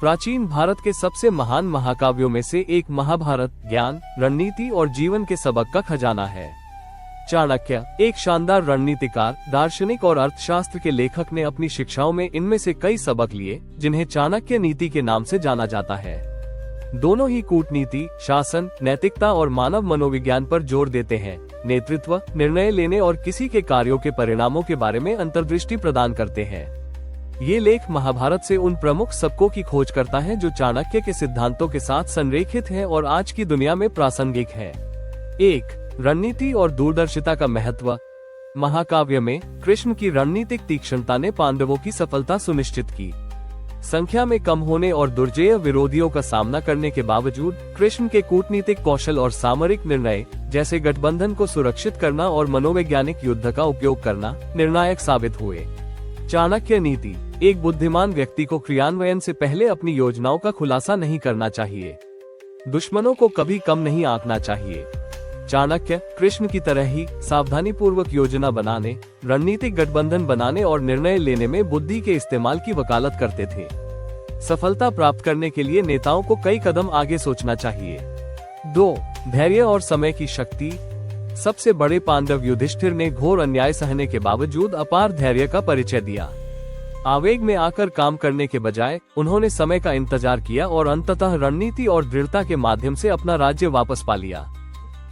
प्राचीन भारत के सबसे महान महाकाव्यों में से एक महाभारत ज्ञान, रणनीति और जीवन के सबक का खजाना है। चाणक्य एक शानदार रणनीतिकार, दार्शनिक और अर्थशास्त्र के लेखक ने अपनी शिक्षाओं में इनमें से कई सबक लिए, जिन्हें चाणक्य नीति के नाम से जाना जाता है। दोनों ही कूटनीति, शासन, नैतिकता और मानव मनोविज्ञान पर जोर देते हैं, नेतृत्व, निर्णय लेने और किसी के कार्यों के परिणामों के बारे में अंतर्दृष्टि प्रदान करते हैं। ये लेख महाभारत से उन प्रमुख सबकों की खोज करता है जो चाणक्य के सिद्धांतों के साथ संरेखित हैं और आज की दुनिया में प्रासंगिक हैं। 1. रणनीति और दूरदर्शिता का महत्व। महाकाव्य में कृष्ण की रणनीतिक तीक्ष्णता ने पांडवों की सफलता सुनिश्चित की। संख्या में कम होने और दुर्जेय विरोधियों का सामना करने के बावजूद कृष्ण के कूटनीतिक कौशल और सामरिक निर्णय, जैसे गठबंधन को सुरक्षित करना और मनोवैज्ञानिक युद्ध का उपयोग करना, निर्णायक साबित हुए। चाणक्य नीति। एक बुद्धिमान व्यक्ति को क्रियान्वयन से पहले अपनी योजनाओं का खुलासा नहीं करना चाहिए। दुश्मनों को कभी कम नहीं आंकना चाहिए। चाणक्य कृष्ण की तरह ही सावधानीपूर्वक योजना बनाने, रणनीतिक गठबंधन बनाने और निर्णय लेने में बुद्धि के इस्तेमाल की वकालत करते थे। सफलता प्राप्त करने के लिए नेताओं को कई कदम आगे सोचना चाहिए। 2. धैर्य और समय की शक्ति। सबसे बड़े पांडव युधिष्ठिर ने घोर अन्याय सहने के बावजूद अपार धैर्य का परिचय दिया। आवेग में आकर काम करने के बजाय उन्होंने समय का इंतजार किया और अंततः रणनीति और दृढ़ता के माध्यम से अपना राज्य वापस पा लिया।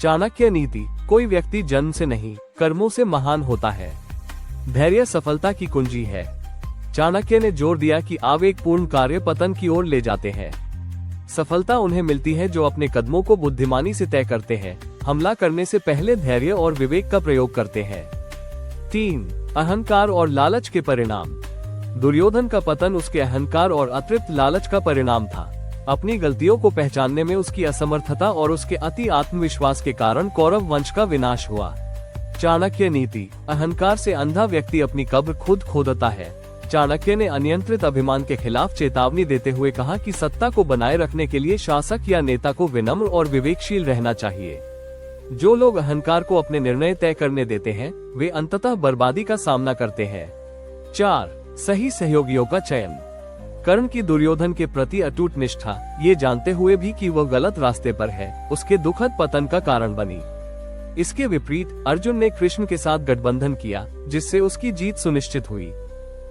चाणक्य नीति। कोई व्यक्ति जन्म से नहीं, कर्मों से महान होता है। धैर्य सफलता की कुंजी है। चाणक्य ने जोर दिया कि आवेगपूर्ण कार्य पतन की ओर ले जाते हैं। सफलता उन्हें मिलती है जो अपने कदमों को बुद्धिमानी से तय करते हैं, हमला करने से पहले धैर्य और विवेक का प्रयोग करते हैं। 3. अहंकार और लालच के परिणाम। दुर्योधन का पतन उसके अहंकार और अतिरिक्त लालच का परिणाम था। अपनी गलतियों को पहचानने में उसकी असमर्थता और उसके अति आत्मविश्वास के कारण कौरव वंश का विनाश हुआ। चाणक्य नीति। अहंकार से अंधा व्यक्ति अपनी कब्र खुद खोदता है। चाणक्य ने अनियंत्रित अभिमान के खिलाफ चेतावनी देते हुए कहा कि सत्ता को बनाए रखने के लिए शासक या नेता को विनम्र और विवेकशील रहना चाहिए। जो लोग अहंकार को अपने निर्णय तय करने देते हैं, वे अंततः बर्बादी का सामना करते हैं। 4. सही सहयोगियों का चयन। कर्ण की दुर्योधन के प्रति अटूट निष्ठा, ये जानते हुए भी कि वह गलत रास्ते पर है, उसके दुखद पतन का कारण बनी। इसके विपरीत अर्जुन ने कृष्ण के साथ गठबंधन किया, जिससे उसकी जीत सुनिश्चित हुई।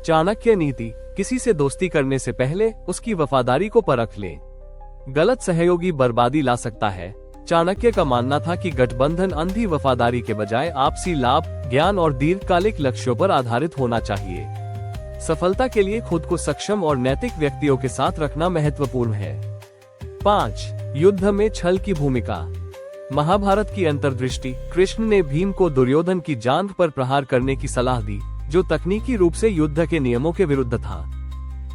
चाणक्य नीति। किसी से दोस्ती करने से पहले उसकी वफादारी को परख ले। गलत सहयोगी बर्बादी ला सकता है। चाणक्य का मानना था कि गठबंधन अंधी वफादारी के बजाय आपसी लाभ, ज्ञान और दीर्घकालिक लक्ष्यों पर आधारित होना चाहिए। सफलता के लिए खुद को सक्षम और नैतिक व्यक्तियों के साथ रखना महत्वपूर्ण है। 5. युद्ध में छल की भूमिका। महाभारत की अंतर्दृष्टि। कृष्ण ने भीम को दुर्योधन की जांघ पर प्रहार करने की सलाह दी, जो तकनीकी रूप से युद्ध के नियमों के विरुद्ध था।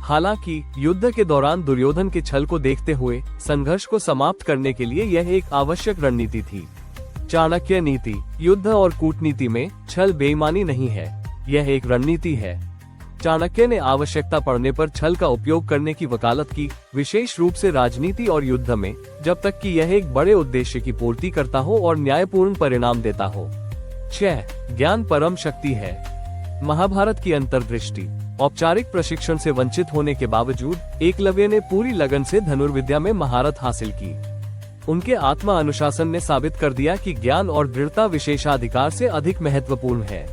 हालांकि युद्ध के दौरान दुर्योधन के छल को देखते हुए संघर्ष को समाप्त करने के लिए यह एक आवश्यक रणनीति थी। चाणक्य नीति। युद्ध और कूटनीति में छल बेईमानी नहीं है, यह एक रणनीति है। चाणक्य ने आवश्यकता पड़ने पर छल का उपयोग करने की वकालत की, विशेष रूप से राजनीति और युद्ध में, जब तक कि यह एक बड़े उद्देश्य की पूर्ति करता हो और न्यायपूर्ण परिणाम देता हो। 6. ज्ञान परम शक्ति है। महाभारत की अंतर्दृष्टि। औपचारिक प्रशिक्षण से वंचित होने के बावजूद एकलव्य ने पूरी लगन से धनुर्विद्या में महारत हासिल की। उनके आत्मा अनुशासन ने साबित कर दिया कि ज्ञान और दृढ़ता विशेषाधिकार से अधिक महत्वपूर्ण है।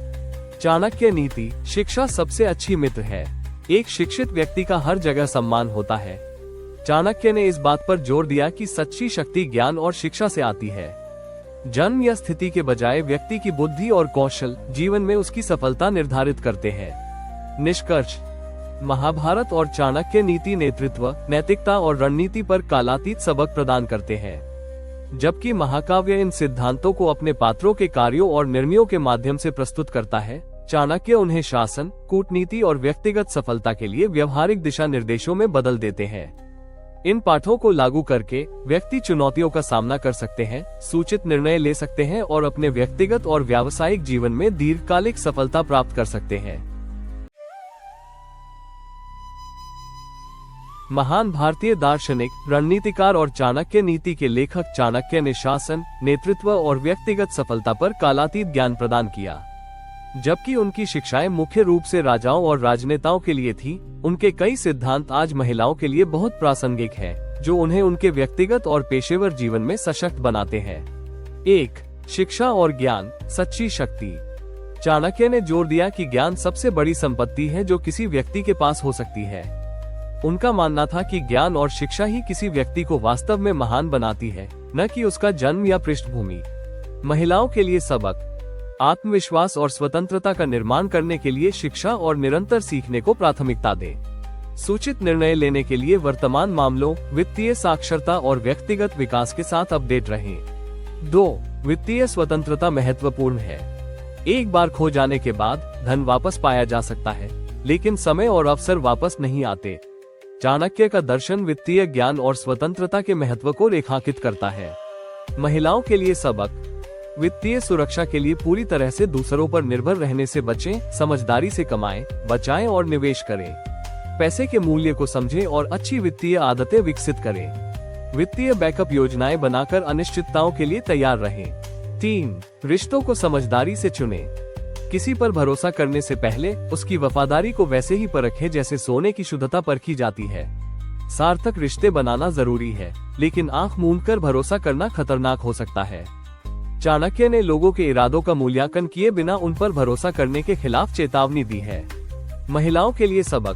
चाणक्य नीति। शिक्षा सबसे अच्छी मित्र है। एक शिक्षित व्यक्ति का हर जगह सम्मान होता है। चाणक्य ने इस बात पर जोर दिया कि सच्ची शक्ति ज्ञान और शिक्षा से आती है। जन्म या स्थिति के बजाय व्यक्ति की बुद्धि और कौशल जीवन में उसकी सफलता निर्धारित करते हैं। निष्कर्ष। महाभारत और चाणक्य नीति नेतृत्व, नैतिकता और रणनीति पर कालातीत सबक प्रदान करते हैं, जबकि महाकाव्य इन सिद्धांतों को अपने पात्रों के कार्यों और निर्णयों के माध्यम से प्रस्तुत करता है। चाणक्य उन्हें शासन, कूटनीति और व्यक्तिगत सफलता के लिए व्यवहारिक दिशा निर्देशों में बदल देते हैं। इन पाठों को लागू करके व्यक्ति चुनौतियों का सामना कर सकते हैं, सूचित निर्णय ले सकते हैं और अपने व्यक्तिगत और व्यावसायिक जीवन में दीर्घकालिक सफलता प्राप्त कर सकते हैं। महान भारतीय दार्शनिक, रणनीतिकार और चाणक्य नीति के लेखक चाणक्य ने शासन, नेतृत्व और व्यक्तिगत सफलता पर कालातीत ज्ञान प्रदान किया। जबकि उनकी शिक्षाएं मुख्य रूप से राजाओं और राजनेताओं के लिए थी, उनके कई सिद्धांत आज महिलाओं के लिए बहुत प्रासंगिक हैं, जो उन्हें उनके व्यक्तिगत और पेशेवर जीवन में सशक्त बनाते हैं। 1. शिक्षा और ज्ञान, सच्ची शक्ति। चाणक्य ने जोर दिया कि ज्ञान सबसे बड़ी संपत्ति है जो किसी व्यक्ति के पास हो सकती है। उनका मानना था कि ज्ञान और शिक्षा ही किसी व्यक्ति को वास्तव में महान बनाती है, न कि उसका जन्म या पृष्ठभूमि। महिलाओं के लिए सबक, आत्मविश्वास और स्वतंत्रता का निर्माण करने के लिए शिक्षा और निरंतर सीखने को प्राथमिकता दें। सूचित निर्णय लेने के लिए वर्तमान मामलों, वित्तीय साक्षरता और व्यक्तिगत विकास के साथ अपडेट रहें। 2. वित्तीय स्वतंत्रता महत्वपूर्ण है। एक बार खो जाने के बाद धन वापस पाया जा सकता है, लेकिन समय और अवसर वापस नहीं आते। चाणक्य का दर्शन वित्तीय ज्ञान और स्वतंत्रता के महत्व को रेखांकित करता है। महिलाओं के लिए सबक, वित्तीय सुरक्षा के लिए पूरी तरह से दूसरों पर निर्भर रहने से बचें, समझदारी से कमाएं, बचाएं और निवेश करें। पैसे के मूल्य को समझें और अच्छी वित्तीय आदतें विकसित करें। वित्तीय बैकअप योजनाएं बनाकर अनिश्चितताओं के लिए तैयार रहें। 3. रिश्तों को समझदारी से चुनें। किसी पर भरोसा करने से पहले उसकी वफादारी को वैसे ही परखें जैसे सोने की शुद्धता परखी जाती है। सार्थक रिश्ते बनाना जरूरी है, लेकिन आंख मूंदकर भरोसा करना खतरनाक हो सकता है। चाणक्य ने लोगों के इरादों का मूल्यांकन किए बिना उन पर भरोसा करने के खिलाफ चेतावनी दी है। महिलाओं के लिए सबक,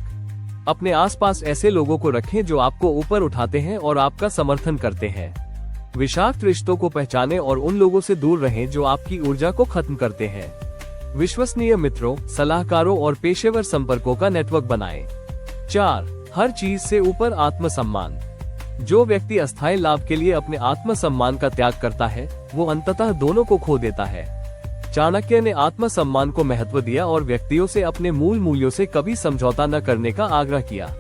अपने आसपास ऐसे लोगों को रखें जो आपको ऊपर उठाते हैं और आपका समर्थन करते हैं। विषाक्त रिश्तों को पहचानें और उन लोगों से दूर रहें जो आपकी ऊर्जा को खत्म करते हैं। विश्वसनीय मित्रों, सलाहकारों और पेशेवर संपर्कों का नेटवर्क बनाएं। 4. हर चीज से ऊपर आत्मसम्मान। जो व्यक्ति अस्थायी लाभ के लिए अपने आत्मसम्मान का त्याग करता है, वो अंततः दोनों को खो देता है। चाणक्य ने आत्मसम्मान को महत्व दिया और व्यक्तियों से अपने मूल मूल्यों से कभी समझौता न करने का आग्रह किया।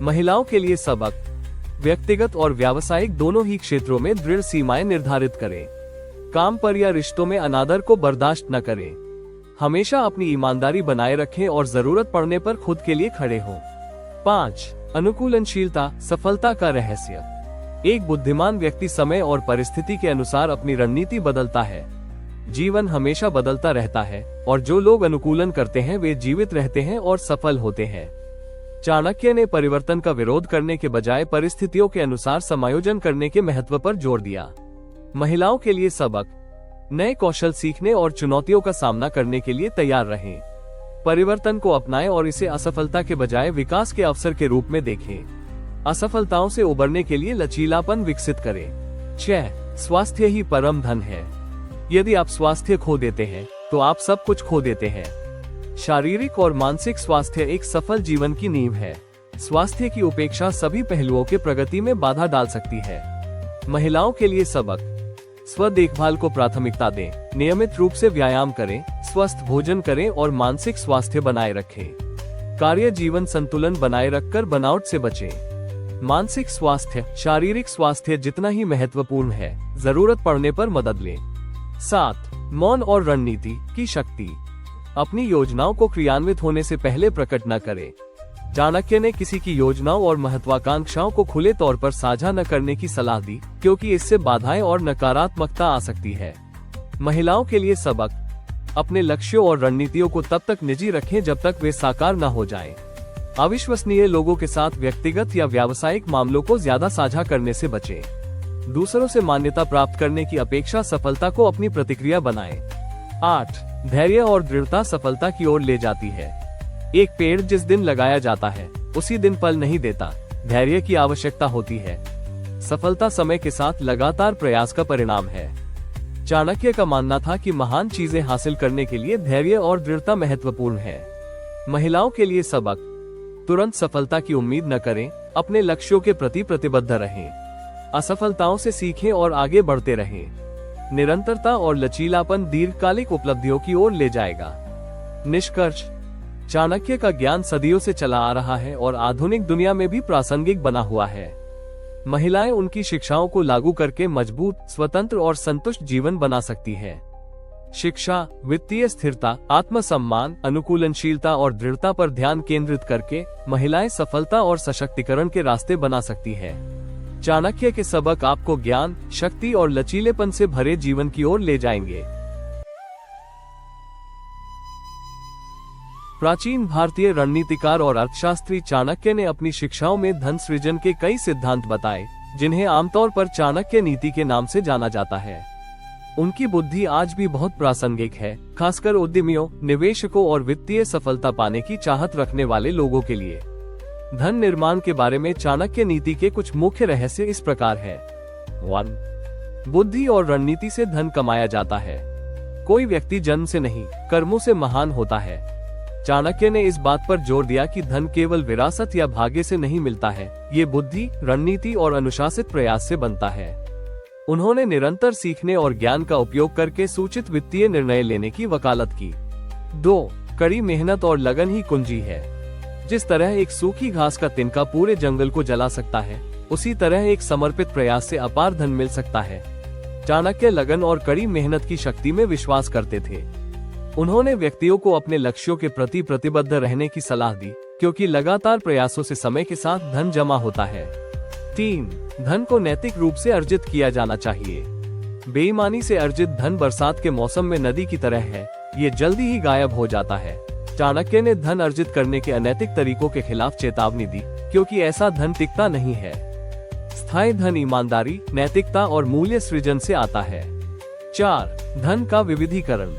महिलाओं के लिए सबक, व्यक्तिगत और व्यावसायिक दोनों ही क्षेत्रों में दृढ़ सीमाएं निर्धारित करें। काम पर या रिश्तों में अनादर को बर्दाश्त न करें। हमेशा अपनी ईमानदारी बनाए रखें और जरूरत पड़ने पर खुद के लिए खड़े हों। 5. अनुकूलनशीलता, सफलता का रहस्य। एक बुद्धिमान व्यक्ति समय और परिस्थिति के अनुसार अपनी रणनीति बदलता है। जीवन हमेशा बदलता रहता है और जो लोग अनुकूलन करते हैं वे जीवित रहते हैं और सफल होते हैं। चाणक्य ने परिवर्तन का विरोध करने के बजाय परिस्थितियों के अनुसार समायोजन करने के महत्व पर जोर दिया। महिलाओं के लिए सबक, नए कौशल सीखने और चुनौतियों का सामना करने के लिए तैयार रहें। परिवर्तन को अपनाएं और इसे असफलता के बजाय विकास के अवसर के रूप में देखें। असफलताओं से उबरने के लिए लचीलापन विकसित करें। 6. स्वास्थ्य ही परम धन है। यदि आप स्वास्थ्य खो देते हैं तो आप सब कुछ खो देते हैं। शारीरिक और मानसिक स्वास्थ्य एक सफल जीवन की नींव है। स्वास्थ्य की उपेक्षा सभी पहलुओं के प्रगति में बाधा डाल सकती है। महिलाओं के लिए सबक, स्व देखभाल को प्राथमिकता दें, नियमित रूप से व्यायाम करें, स्वस्थ भोजन करें और मानसिक स्वास्थ्य बनाए रखें। कार्य जीवन संतुलन बनाए रखकर बनावट से बचें। मानसिक स्वास्थ्य शारीरिक स्वास्थ्य जितना ही महत्वपूर्ण है, जरूरत पड़ने पर मदद लें। 7. मौन और रणनीति की शक्ति। अपनी योजनाओं को क्रियान्वित होने से पहले प्रकट न करें। चाणक्य ने किसी की योजनाओं और महत्वाकांक्षाओं को खुले तौर पर साझा न करने की सलाह दी, क्योंकि इससे बाधाएं और नकारात्मकता आ सकती है। महिलाओं के लिए सबक, अपने लक्ष्यों और रणनीतियों को तब तक निजी रखें जब तक वे साकार न हो जाएं। अविश्वसनीय लोगों के साथ व्यक्तिगत या व्यावसायिक मामलों को ज्यादा साझा करने से बचें। दूसरों से मान्यता प्राप्त करने की अपेक्षा सफलता को अपनी प्रतिक्रिया बनाएं। 8. धैर्य और दृढ़ता सफलता की ओर ले जाती है। एक पेड़ जिस दिन लगाया जाता है उसी दिन फल नहीं देता। धैर्य की आवश्यकता होती है। सफलता समय के साथ लगातार प्रयास का परिणाम है। चाणक्य का मानना था कि महान चीजें हासिल करने के लिए धैर्य और दृढ़ता महत्वपूर्ण है। महिलाओं के लिए सबक, तुरंत सफलता की उम्मीद न करें, अपने लक्ष्यों के प्रति प्रतिबद्ध रहें। असफलताओं से सीखें और आगे बढ़ते रहें। निरंतरता और लचीलापन दीर्घकालिक उपलब्धियों की ओर ले जाएगा। निष्कर्ष, चाणक्य का ज्ञान सदियों से चला आ रहा है और आधुनिक दुनिया में भी प्रासंगिक बना हुआ है। महिलाएं उनकी शिक्षाओं को लागू करके मजबूत, स्वतंत्र और संतुष्ट जीवन बना सकती हैं। शिक्षा, वित्तीय स्थिरता, आत्मसम्मान, अनुकूलनशीलता और दृढ़ता पर ध्यान केंद्रित करके महिलाएं सफलता और सशक्तिकरण के रास्ते बना सकती है। चाणक्य के सबक आपको ज्ञान, शक्ति और लचीलेपन से भरे जीवन की ओर ले जाएंगे। प्राचीन भारतीय रणनीतिकार और अर्थशास्त्री चाणक्य ने अपनी शिक्षाओं में धन सृजन के कई सिद्धांत बताए, जिन्हें आमतौर पर चाणक्य नीति के नाम से जाना जाता है। उनकी बुद्धि आज भी बहुत प्रासंगिक है, खासकर उद्यमियों, निवेशकों और वित्तीय सफलता पाने की चाहत रखने वाले लोगों के लिए। धन निर्माण के बारे में चाणक्य नीति के कुछ मुख्य रहस्य इस प्रकार है। 1. बुद्धि और रणनीति से धन कमाया जाता है। कोई व्यक्ति जन्म से नहीं, कर्मों से महान होता है। चाणक्य ने इस बात पर जोर दिया कि धन केवल विरासत या भाग्य से नहीं मिलता है, ये बुद्धि, रणनीति और अनुशासित प्रयास से बनता है। उन्होंने निरंतर सीखने और ज्ञान का उपयोग करके सूचित वित्तीय निर्णय लेने की वकालत की। 2. कड़ी मेहनत और लगन ही कुंजी है। जिस तरह एक सूखी घास का तिनका पूरे जंगल को जला सकता है, उसी तरह एक समर्पित प्रयास से अपार धन मिल सकता है। चाणक्य लगन और कड़ी मेहनत की शक्ति में विश्वास करते थे। उन्होंने व्यक्तियों को अपने लक्ष्यों के प्रति प्रतिबद्ध रहने की सलाह दी, क्योंकि लगातार प्रयासों से समय के साथ धन जमा होता है। 3. धन को नैतिक रूप से अर्जित किया जाना चाहिए। बेईमानी से अर्जित धन बरसात के मौसम में नदी की तरह है, ये जल्दी ही गायब हो जाता है। चाणक्य ने धन अर्जित करने के अनैतिक तरीकों के खिलाफ चेतावनी दी, क्योंकि ऐसा धन टिकता नहीं है। स्थायी धन ईमानदारी, नैतिकता और मूल्य सृजन से आता है। 4. धन का विविधीकरण।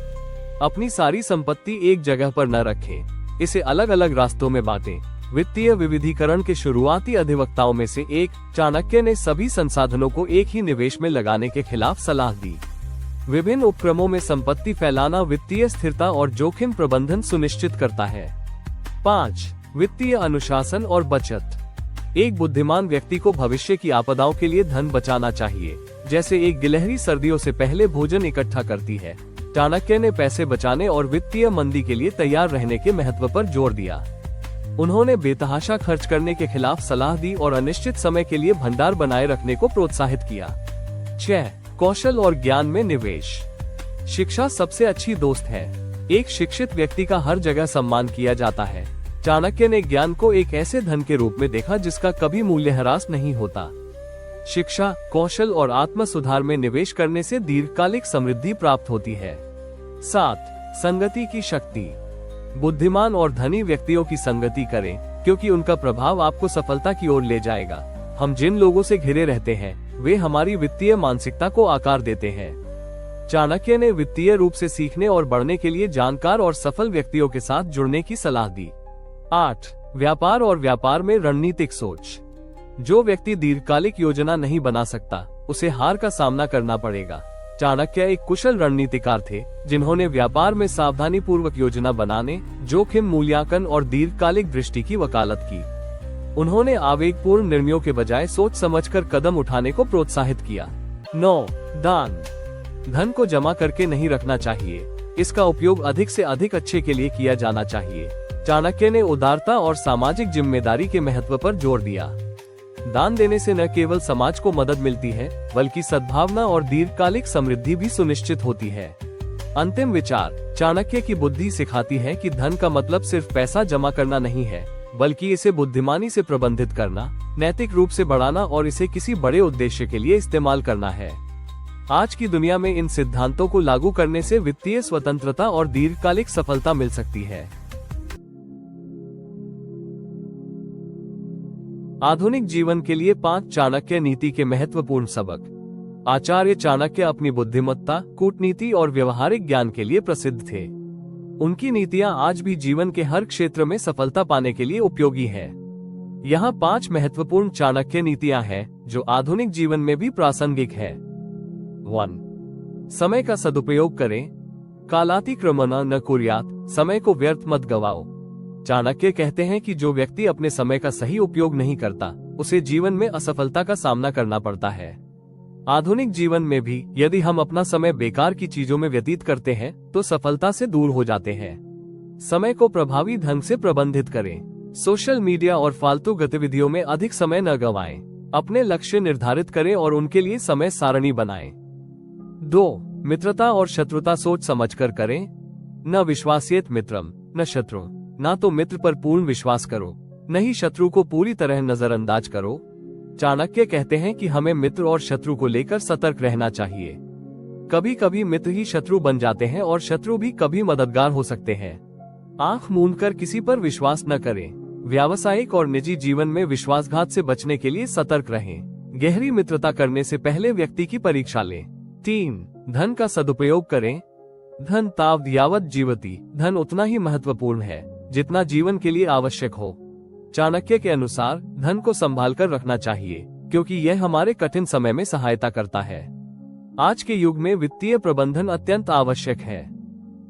अपनी सारी संपत्ति एक जगह पर न रखें, इसे अलग अलग रास्तों में बांटें। वित्तीय विविधीकरण के शुरुआती अधिवक्ताओं में से एक, चाणक्य ने सभी संसाधनों को एक ही निवेश में लगाने के खिलाफ सलाह दी। विभिन्न उपक्रमों में संपत्ति फैलाना वित्तीय स्थिरता और जोखिम प्रबंधन सुनिश्चित करता है। 5. वित्तीय अनुशासन और बचत। एक बुद्धिमान व्यक्ति को भविष्य की आपदाओं के लिए धन बचाना चाहिए, जैसे एक गिलहरी सर्दियों से पहले भोजन इकट्ठा करती है। चाणक्य ने पैसे बचाने और वित्तीय मंदी के लिए तैयार रहने के महत्व पर जोर दिया। उन्होंने बेतहाशा खर्च करने के खिलाफ सलाह दी और अनिश्चित समय के लिए भंडार बनाए रखने को प्रोत्साहित किया। 6. कौशल और ज्ञान में निवेश। शिक्षा सबसे अच्छी दोस्त है। एक शिक्षित व्यक्ति का हर जगह सम्मान किया जाता है। चाणक्य ने ज्ञान को एक ऐसे धन के रूप में देखा जिसका कभी मूल्यह्रास नहीं होता। शिक्षा, कौशल और आत्म सुधार में निवेश करने से दीर्घकालिक समृद्धि प्राप्त होती है। 7. संगति की शक्ति। बुद्धिमान और धनी व्यक्तियों की संगति करें, क्योंकि उनका प्रभाव आपको सफलता की ओर ले जाएगा। हम जिन लोगों से घिरे रहते हैं, वे हमारी वित्तीय मानसिकता को आकार देते हैं। चाणक्य ने वित्तीय रूप से सीखने और बढ़ने के लिए जानकार और सफल व्यक्तियों के साथ जुड़ने की सलाह दी। 8. व्यापार और व्यापार में रणनीतिक सोच। जो व्यक्ति दीर्घकालिक योजना नहीं बना सकता, उसे हार का सामना करना पड़ेगा। चाणक्य एक कुशल रणनीतिकार थे, जिन्होंने व्यापार में सावधानी पूर्वक योजना बनाने, जोखिम मूल्यांकन और दीर्घकालिक दृष्टि की वकालत की। उन्होंने आवेगपूर्ण निर्णयों के बजाय सोच समझकर कदम उठाने को प्रोत्साहित किया। 9. दान। धन को जमा करके नहीं रखना चाहिए, इसका उपयोग अधिक से अधिक अच्छे के लिए किया जाना चाहिए। चाणक्य ने उदारता और सामाजिक जिम्मेदारी के महत्व पर जोर दिया। दान देने से न केवल समाज को मदद मिलती है, बल्कि सद्भावना और दीर्घकालिक समृद्धि भी सुनिश्चित होती है। अंतिम विचार। चाणक्य की बुद्धि सिखाती है कि धन का मतलब सिर्फ पैसा जमा करना नहीं है, बल्कि इसे बुद्धिमानी से प्रबंधित करना, नैतिक रूप से बढ़ाना और इसे किसी बड़े उद्देश्य के लिए इस्तेमाल करना है। आज की दुनिया में इन सिद्धांतों को लागू करने से वित्तीय स्वतंत्रता और दीर्घकालिक सफलता मिल सकती है। आधुनिक जीवन के लिए 5 चाणक्य नीति के महत्वपूर्ण सबक। आचार्य चाणक्य अपनी बुद्धिमत्ता, कूटनीति और व्यवहारिक ज्ञान के लिए प्रसिद्ध थे। उनकी नीतियां आज भी जीवन के हर क्षेत्र में सफलता पाने के लिए उपयोगी है। यहाँ 5 महत्वपूर्ण चाणक्य नीतियां हैं, जो आधुनिक जीवन में भी प्रासंगिक है। 1. समय का सदुपयोग करें। कालातिक्रमण न कुर्यात्, समय को व्यर्थ मत गवाओ। चाणक्य कहते हैं कि जो व्यक्ति अपने समय का सही उपयोग नहीं करता, उसे जीवन में असफलता का सामना करना पड़ता है। आधुनिक जीवन में भी यदि हम अपना समय बेकार की चीजों में व्यतीत करते हैं, तो सफलता से दूर हो जाते हैं। समय को प्रभावी ढंग से प्रबंधित करें। सोशल मीडिया और फालतू गतिविधियों में अधिक समय न गंवाएं। अपने लक्ष्य निर्धारित करें और उनके लिए समय सारणी बनाएं। 2. मित्रता और शत्रुता सोच समझकर करें। न विश्वास्येत मित्रम न शत्रु। ना तो मित्र पर पूर्ण विश्वास करो, न ही शत्रु को पूरी तरह नजरअंदाज करो। चाणक्य कहते हैं कि हमें मित्र और शत्रु को लेकर सतर्क रहना चाहिए। कभी कभी मित्र ही शत्रु बन जाते हैं और शत्रु भी कभी मददगार हो सकते हैं। आंख मूंदकर किसी पर विश्वास न करें। व्यावसायिक और निजी जीवन में विश्वासघात से बचने के लिए सतर्क रहें। गहरी मित्रता करने से पहले व्यक्ति की परीक्षा लें। 3. धन का सदुपयोग करें। धन तावत् यावत् जीवति, धन उतना ही महत्वपूर्ण है जितना जीवन के लिए आवश्यक हो। चाणक्य के अनुसार धन को संभाल कर रखना चाहिए क्योंकि यह हमारे कठिन समय में सहायता करता है। आज के युग में वित्तीय प्रबंधन अत्यंत आवश्यक है।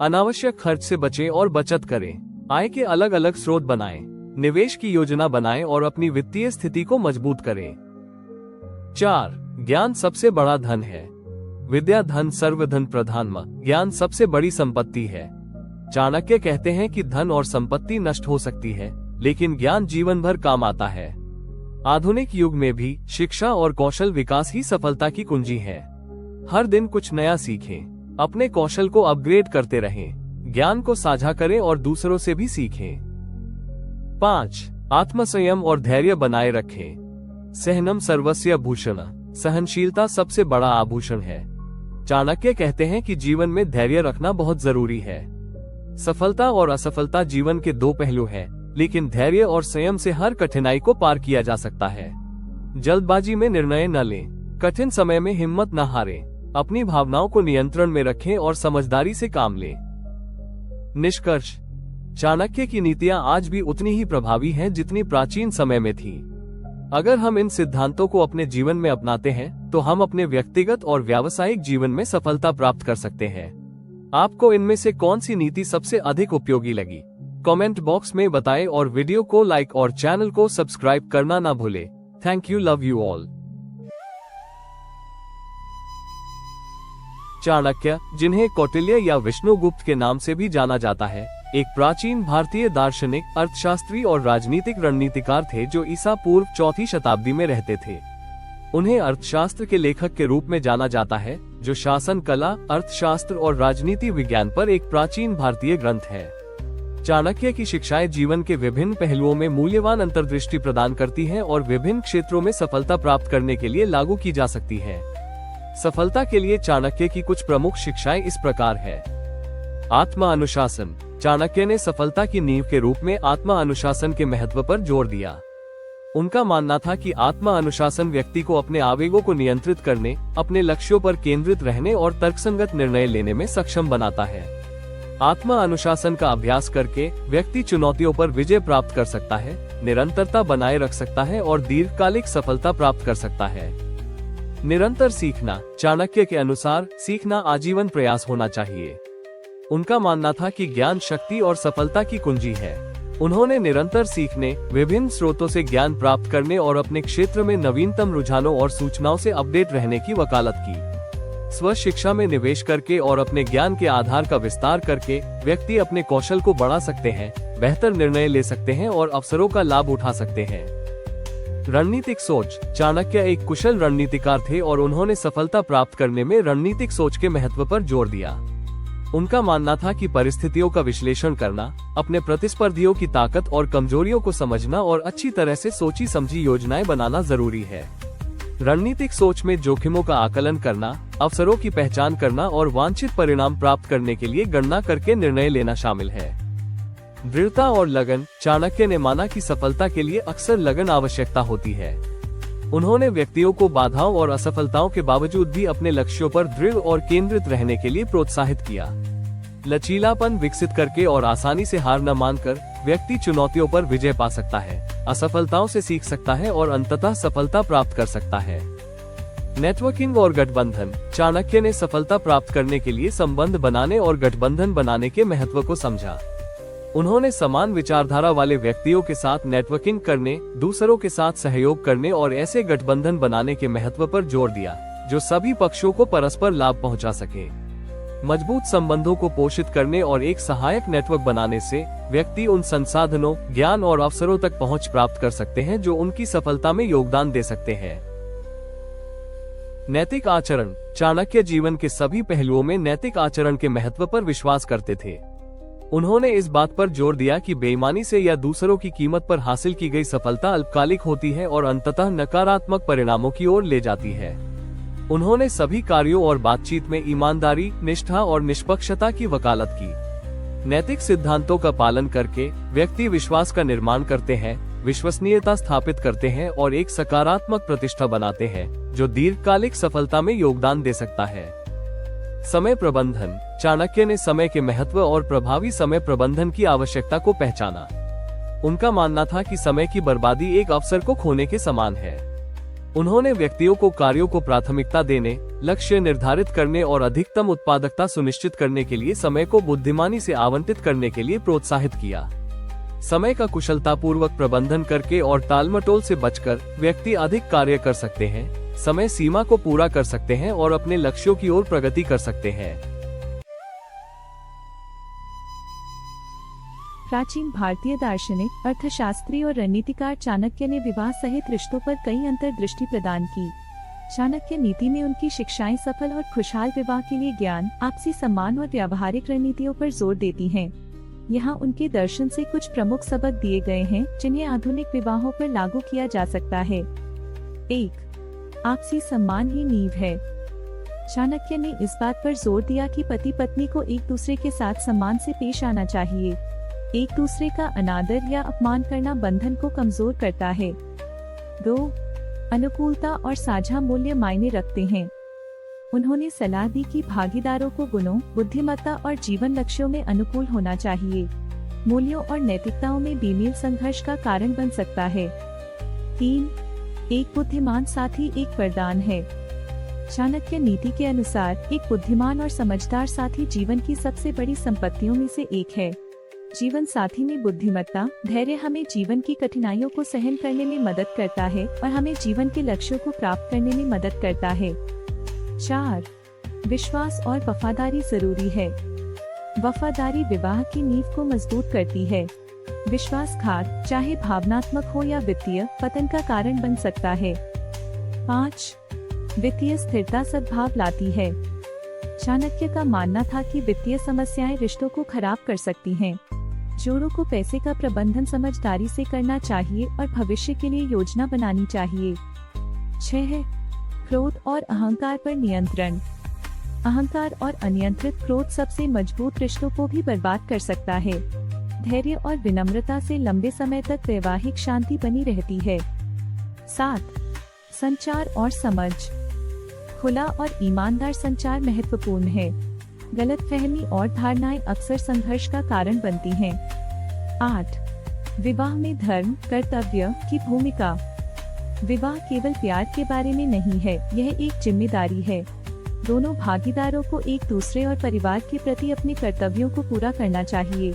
अनावश्यक खर्च से बचें और बचत करें। आय के अलग अलग स्रोत बनाएं, निवेश की योजना बनाएं और अपनी वित्तीय स्थिति को मजबूत करें। 4. ज्ञान सबसे बड़ा धन है। विद्या धन सर्वधन प्रधानम, ज्ञान सबसे बड़ी संपत्ति है। चाणक्य कहते हैं कि धन और संपत्ति नष्ट हो सकती है, लेकिन ज्ञान जीवन भर काम आता है। आधुनिक युग में भी शिक्षा और कौशल विकास ही सफलता की कुंजी है। हर दिन कुछ नया सीखें, अपने कौशल को अपग्रेड करते रहें, ज्ञान को साझा करें और दूसरों से भी सीखें। 5. आत्मसंयम और धैर्य बनाए रखें। सहनम सर्वस्य भूषण, सहनशीलता सबसे बड़ा आभूषण है। चाणक्य कहते हैं कि जीवन में धैर्य रखना बहुत जरूरी है। सफलता और असफलता जीवन के दो पहलू हैं, लेकिन धैर्य और संयम से हर कठिनाई को पार किया जा सकता है। जल्दबाजी में निर्णय न लें, कठिन समय में हिम्मत न हारें, अपनी भावनाओं को नियंत्रण में रखें और समझदारी से काम लें। निष्कर्ष, चाणक्य की नीतियां आज भी उतनी ही प्रभावी हैं जितनी प्राचीन समय में थी। अगर हम इन सिद्धांतों को अपने जीवन में अपनाते हैं तो हम अपने व्यक्तिगत और व्यावसायिक जीवन में सफलता प्राप्त कर सकते हैं। आपको इनमें से कौन सी नीति सबसे अधिक उपयोगी लगी? कमेंट बॉक्स में बताएं और वीडियो को लाइक और चैनल को सब्सक्राइब करना ना भूलें। Thank you, love you all. Chanakya, जिन्हें कौटिल्य या विष्णुगुप्त के नाम से भी जाना जाता है, एक प्राचीन भारतीय दार्शनिक, अर्थशास्त्री और राजनीतिक रणनीतिकार थे जो ईसा पूर्व 4वीं शताब्दी में रहते थे। उन्हें अर्थशास्त्र के लेखक के रूप में जाना जाता है, जो शासन कला, अर्थशास्त्र और राजनीति विज्ञान पर एक प्राचीन भारतीय ग्रंथ है। चाणक्य की शिक्षाएं जीवन के विभिन्न पहलुओं में मूल्यवान अंतर्दृष्टि प्रदान करती हैं और विभिन्न क्षेत्रों में सफलता प्राप्त करने के लिए लागू की जा सकती है। सफलता के लिए चाणक्य की कुछ प्रमुख शिक्षाएं इस प्रकार है। आत्मा अनुशासन, चाणक्य ने सफलता की नींव के रूप में आत्मा अनुशासन के महत्व पर जोर दिया। उनका मानना था कि आत्मा अनुशासन व्यक्ति को अपने आवेगों को नियंत्रित करने, अपने लक्ष्यों पर केंद्रित रहने और तर्कसंगत निर्णय लेने में सक्षम बनाता है। आत्मा अनुशासन का अभ्यास करके व्यक्ति चुनौतियों पर विजय प्राप्त कर सकता है, निरंतरता बनाए रख सकता है और दीर्घकालिक सफलता प्राप्त कर सकता है। निरंतर सीखना, चाणक्य के अनुसार सीखना आजीवन प्रयास होना चाहिए। उनका मानना था कि ज्ञान शक्ति और सफलता की कुंजी है। उन्होंने निरंतर सीखने, विभिन्न स्रोतों से ज्ञान प्राप्त करने और अपने क्षेत्र में नवीनतम रुझानों और सूचनाओं से अपडेट रहने की वकालत की। स्व शिक्षा में निवेश करके और अपने ज्ञान के आधार का विस्तार करके व्यक्ति अपने कौशल को बढ़ा सकते हैं, बेहतर निर्णय ले सकते हैं और अवसरों का लाभ उठा सकते हैं। रणनीतिक सोच, चाणक्य एक कुशल रणनीतिकार थे और उन्होंने सफलता प्राप्त करने में रणनीतिक सोच के महत्व पर जोर दिया। उनका मानना था कि परिस्थितियों का विश्लेषण करना, अपने प्रतिस्पर्धियों की ताकत और कमजोरियों को समझना और अच्छी तरह से सोची समझी योजनाएं बनाना जरूरी है। रणनीतिक सोच में जोखिमों का आकलन करना, अवसरों की पहचान करना और वांछित परिणाम प्राप्त करने के लिए गणना करके निर्णय लेना शामिल है। दृढ़ता और लगन, चाणक्य ने माना कि सफलता के लिए अक्सर लगन आवश्यकता होती है। उन्होंने व्यक्तियों को बाधाओं और असफलताओं के बावजूद भी अपने लक्ष्यों पर दृढ़ और केंद्रित रहने के लिए प्रोत्साहित किया। लचीलापन विकसित करके और आसानी से हार न मानकर व्यक्ति चुनौतियों पर विजय पा सकता है, असफलताओं से सीख सकता है और अंततः सफलता प्राप्त कर सकता है। नेटवर्किंग और गठबंधन, चाणक्य ने सफलता प्राप्त करने के लिए संबंध बनाने और गठबंधन बनाने के महत्व को समझा। उन्होंने समान विचारधारा वाले व्यक्तियों के साथ नेटवर्किंग करने, दूसरों के साथ सहयोग करने और ऐसे गठबंधन बनाने के महत्व पर जोर दिया जो सभी पक्षों को परस्पर लाभ पहुंचा सके। मजबूत संबंधों को पोषित करने और एक सहायक नेटवर्क बनाने से व्यक्ति उन संसाधनों, ज्ञान और अवसरों तक पहुंच प्राप्त कर सकते हैं जो उनकी सफलता में योगदान दे सकते हैं। नैतिक आचरण, चाणक्य जीवन के सभी पहलुओं में नैतिक आचरण के महत्व पर विश्वास करते थे। उन्होंने इस बात पर जोर दिया कि बेईमानी से या दूसरों की कीमत पर हासिल की गई सफलता अल्पकालिक होती है और अंततः नकारात्मक परिणामों की ओर ले जाती है। उन्होंने सभी कार्यों और बातचीत में ईमानदारी, निष्ठा और निष्पक्षता की वकालत की। नैतिक सिद्धांतों का पालन करके व्यक्ति विश्वास का निर्माण करते हैं, विश्वसनीयता स्थापित करते हैं और एक सकारात्मक प्रतिष्ठा बनाते हैं जो दीर्घकालिक सफलता में योगदान दे सकता है। समय प्रबंधन। चाणक्य ने समय के महत्व और प्रभावी समय प्रबंधन की आवश्यकता को पहचाना। उनका मानना था कि समय की बर्बादी एक अवसर को खोने के समान है। उन्होंने व्यक्तियों को कार्यों को प्राथमिकता देने, लक्ष्य निर्धारित करने और अधिकतम उत्पादकता सुनिश्चित करने के लिए समय को बुद्धिमानी से आवंटित करने के लिए प्रोत्साहित किया। समय का कुशलतापूर्वक प्रबंधन करके और टालमटोल से बचकर व्यक्ति अधिक कार्य कर सकते हैं, समय सीमा को पूरा कर सकते हैं और अपने लक्ष्यों की ओर प्रगति कर सकते हैं। प्राचीन भारतीय दार्शनिक, अर्थशास्त्री और रणनीतिकार चाणक्य ने विवाह सहित रिश्तों पर कई अंतर्दृष्टि प्रदान की। चाणक्य नीति में उनकी शिक्षाएं सफल और खुशहाल विवाह के लिए ज्ञान, आपसी सम्मान और व्यावहारिक रणनीतियों पर जोर देती हैं। यहाँ उनके दर्शन से कुछ प्रमुख सबक दिए गए हैं जिन्हें आधुनिक विवाहों पर लागू किया जा सकता है। 1. आपसी सम्मान ही नींव है। चाणक्य ने इस बात पर जोर दिया कि पति पत्नी को एक दूसरे के साथ सम्मान से पेश आना चाहिए। एक दूसरे का अनादर या अपमान करना बंधन को कमजोर करता है। 2. अनुकूलता और साझा मूल्य मायने रखते हैं। उन्होंने सलाह दी कि भागीदारों को गुणों, बुद्धिमत्ता और जीवन लक्ष्यों में अनुकूल होना चाहिए। मूल्यों और नैतिकताओं में बेमेल संघर्ष का कारण बन सकता है। 3. एक बुद्धिमान साथी एक वरदान है। चाणक्य नीति के अनुसार एक बुद्धिमान और समझदार साथी जीवन की सबसे बड़ी संपत्तियों में से एक है। जीवन साथी में बुद्धिमत्ता, धैर्य हमें जीवन की कठिनाइयों को सहन करने में मदद करता है और हमें जीवन के लक्ष्यों को प्राप्त करने में मदद करता है। 4. विश्वास और वफादारी जरूरी है। वफादारी विवाह की नींव को मजबूत करती है। विश्वासघात, चाहे भावनात्मक हो या वित्तीय, पतन का कारण बन सकता है। 5. वित्तीय स्थिरता सद्भाव लाती है। चाणक्य का मानना था कि वित्तीय समस्याएं रिश्तों को खराब कर सकती हैं। जोड़ों को पैसे का प्रबंधन समझदारी से करना चाहिए और भविष्य के लिए योजना बनानी चाहिए। 6. क्रोध और अहंकार पर नियंत्रण। अहंकार और अनियंत्रित क्रोध सबसे मजबूत रिश्तों को भी बर्बाद कर सकता है। धैर्य और विनम्रता से लंबे समय तक वैवाहिक शांति बनी रहती है। 7. संचार और समझ। खुला और ईमानदार संचार महत्वपूर्ण है। गलतफहमी और धारणाएं अक्सर संघर्ष का कारण बनती हैं। 8. विवाह में धर्म, कर्तव्य की भूमिका। विवाह केवल प्यार के बारे में नहीं है, यह एक जिम्मेदारी है। दोनों भागीदारों को एक दूसरे और परिवार के प्रति अपने कर्तव्यों को पूरा करना चाहिए।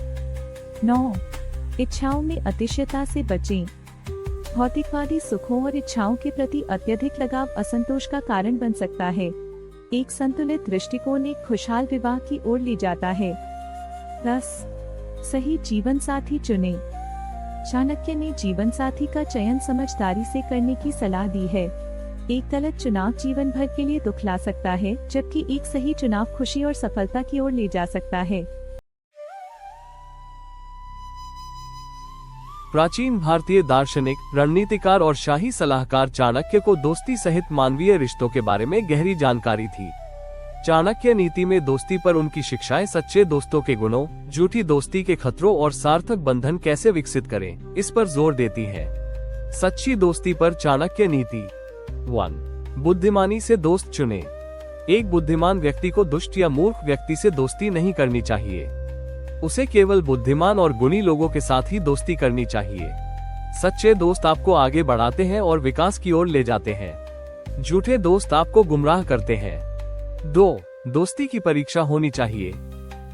9. इच्छाओं में अतिशयता से बचें। भौतिकवादी सुखों और इच्छाओं के प्रति अत्यधिक लगाव असंतोष का कारण बन सकता है। एक संतुलित दृष्टिकोण एक खुशहाल विवाह की ओर ले जाता है। 10. सही जीवन साथी चुनें। चाणक्य ने जीवन साथी का चयन समझदारी से करने की सलाह दी है। एक गलत चुनाव जीवन भर के लिए दुख ला सकता है, जबकि एक सही चुनाव खुशी और सफलता की ओर ले जा सकता है। प्राचीन भारतीय दार्शनिक, रणनीतिकार और शाही सलाहकार चाणक्य को दोस्ती सहित मानवीय रिश्तों के बारे में गहरी जानकारी थी। चाणक्य नीति में दोस्ती पर उनकी शिक्षाएं सच्चे दोस्तों के गुणों, झूठी दोस्ती के खतरों और सार्थक बंधन कैसे विकसित करें, इस पर जोर देती है। सच्ची दोस्ती पर चाणक्य नीति। 1. बुद्धिमानी से दोस्त चुनें। एक बुद्धिमान व्यक्ति को दुष्ट या मूर्ख व्यक्ति से दोस्ती नहीं करनी चाहिए। उसे केवल बुद्धिमान और गुणी लोगों के साथ ही दोस्ती करनी चाहिए। सच्चे दोस्त आपको आगे बढ़ाते हैं और विकास की ओर ले जाते हैं। झूठे दोस्त आपको गुमराह करते हैं। 2. दोस्ती की परीक्षा होनी चाहिए।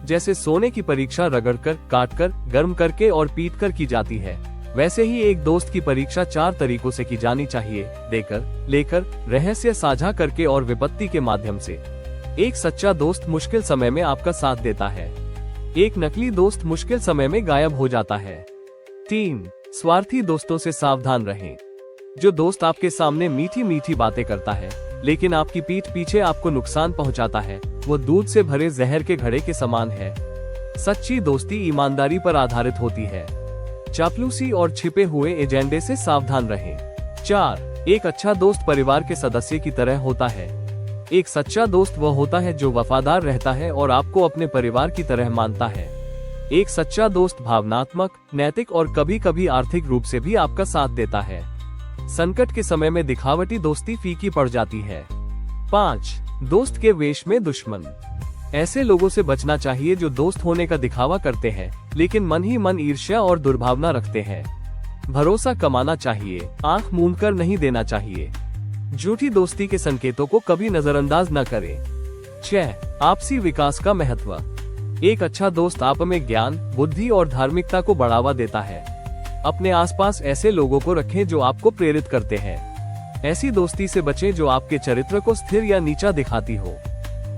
जैसे सोने की परीक्षा रगड़कर, काटकर, गर्म करके और पीटकर की जाती है, वैसे ही एक दोस्त की परीक्षा 4 तरीकों से की जानी चाहिए: देकर, लेकर, रहस्य साझा करके और विपत्ति के माध्यम से। एक सच्चा दोस्त मुश्किल समय में आपका साथ देता है। एक नकली दोस्त मुश्किल समय में गायब हो जाता है। 3. स्वार्थी दोस्तों से सावधान रहें। जो दोस्त आपके सामने मीठी मीठी बातें करता है लेकिन आपकी पीठ पीछे आपको नुकसान पहुंचाता है, वो दूध से भरे जहर के घड़े के समान है। सच्ची दोस्ती ईमानदारी पर आधारित होती है। चापलूसी और छिपे हुए एजेंडे से सावधान रहें। 4. एक अच्छा दोस्त परिवार के सदस्य की तरह होता है। एक सच्चा दोस्त वह होता है जो वफादार रहता है और आपको अपने परिवार की तरह मानता है। एक सच्चा दोस्त भावनात्मक, नैतिक और कभी कभी आर्थिक रूप से भी आपका साथ देता है। संकट के समय में दिखावटी दोस्ती फीकी पड़ जाती है। 5. दोस्त के वेश में दुश्मन। ऐसे लोगों से बचना चाहिए जो दोस्त होने का दिखावा करते हैं, लेकिन मन ही मन ईर्ष्या और दुर्भावना रखते हैं। भरोसा कमाना चाहिए, आंख मूंद कर नहीं देना चाहिए। झूठी दोस्ती के संकेतों को कभी नजरअंदाज न करें। 6. आपसी विकास का महत्व। एक अच्छा दोस्त आप में ज्ञान, बुद्धि और धार्मिकता को बढ़ावा देता है। अपने आसपास ऐसे लोगों को रखें जो आपको प्रेरित करते हैं। ऐसी दोस्ती से बचें जो आपके चरित्र को स्थिर या नीचा दिखाती हो।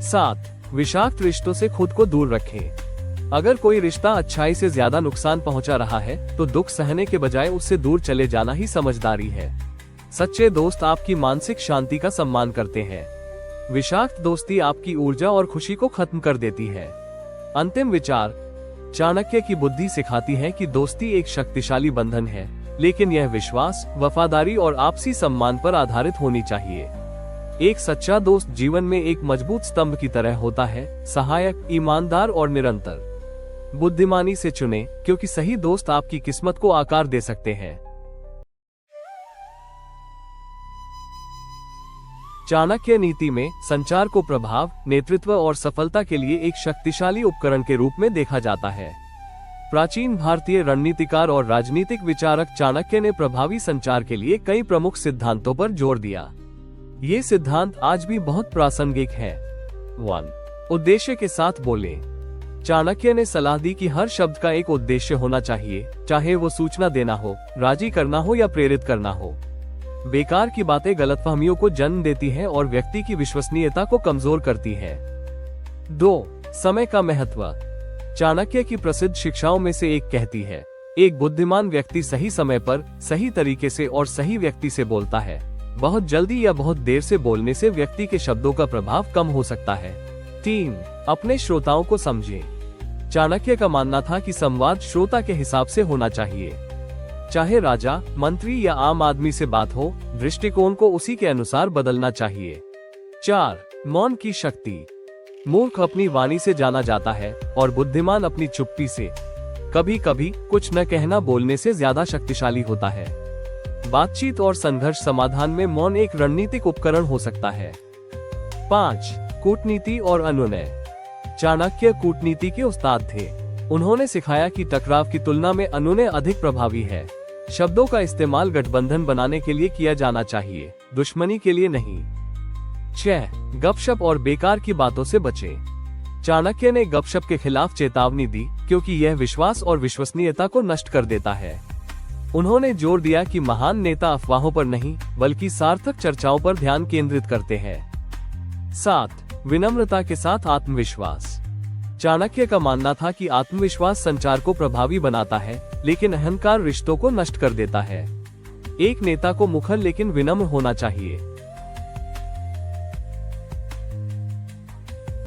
7. विषाक्त रिश्तों से खुद को दूर रखें। अगर कोई रिश्ता अच्छाई से ज्यादा नुकसान पहुंचा रहा है तो दुख सहने के बजाय उससे दूर चले जाना ही समझदारी है। सच्चे दोस्त आपकी मानसिक शांति का सम्मान करते हैं। विषाक्त दोस्ती आपकी ऊर्जा और खुशी को खत्म कर देती है। अंतिम विचार। चाणक्य की बुद्धि सिखाती है कि दोस्ती एक शक्तिशाली बंधन है, लेकिन यह विश्वास, वफादारी और आपसी सम्मान पर आधारित होनी चाहिए। एक सच्चा दोस्त जीवन में एक मजबूत स्तंभ की तरह होता है, सहायक, ईमानदार और निरंतर। बुद्धिमानी से चुनें, क्योंकि सही दोस्त आपकी किस्मत को आकार दे सकते हैं। चाणक्य नीति में संचार को प्रभाव, नेतृत्व और सफलता के लिए एक शक्तिशाली उपकरण के रूप में देखा जाता है। प्राचीन भारतीय रणनीतिकार और राजनीतिक विचारक चाणक्य ने प्रभावी संचार के लिए कई प्रमुख सिद्धांतों पर जोर दिया। ये सिद्धांत आज भी बहुत प्रासंगिक है। 1. उद्देश्य के साथ बोलें। चाणक्य ने सलाह दी कि हर शब्द का एक उद्देश्य होना चाहिए, चाहे वो सूचना देना हो, राजी करना हो या प्रेरित करना हो। बेकार की बातें गलतफहमियों को जन्म देती हैं और व्यक्ति की विश्वसनीयता को कमजोर करती है। 2. समय का महत्व। चाणक्य की प्रसिद्ध शिक्षाओं में से एक कहती है, एक बुद्धिमान व्यक्ति सही समय पर, सही तरीके से और सही व्यक्ति से बोलता है। बहुत जल्दी या बहुत देर से बोलने से व्यक्ति के शब्दों का प्रभाव कम हो सकता है। 3. अपने श्रोताओं को समझें। चाणक्य का मानना था कि संवाद श्रोता के हिसाब से होना चाहिए। चाहे राजा, मंत्री या आम आदमी से बात हो, दृष्टिकोण को उसी के अनुसार बदलना चाहिए। 4. मौन की शक्ति। मूर्ख अपनी वाणी से जाना जाता है और बुद्धिमान अपनी चुप्पी से। कभी कभी कुछ न कहना बोलने से ज्यादा शक्तिशाली होता है। बातचीत और संघर्ष समाधान में मौन एक रणनीतिक उपकरण हो सकता है। 5. कूटनीति और अनुनय। चाणक्य कूटनीति के उस्ताद थे। उन्होंने सिखाया कि टकराव की तुलना में अनुनय अधिक प्रभावी है। शब्दों का इस्तेमाल गठबंधन बनाने के लिए किया जाना चाहिए, दुश्मनी के लिए नहीं। 6. गपशप और बेकार की बातों से बचें। चाणक्य ने गपशप के खिलाफ चेतावनी दी, क्योंकि यह विश्वास और विश्वसनीयता को नष्ट कर देता है। उन्होंने जोर दिया कि महान नेता अफवाहों पर नहीं, बल्कि सार्थक चर्चाओं पर ध्यान केंद्रित करते हैं। 7. विनम्रता के साथ आत्मविश्वास। चाणक्य का मानना था कि आत्मविश्वास संचार को प्रभावी बनाता है, लेकिन अहंकार रिश्तों को नष्ट कर देता है। एक नेता को मुखर लेकिन विनम्र होना चाहिए।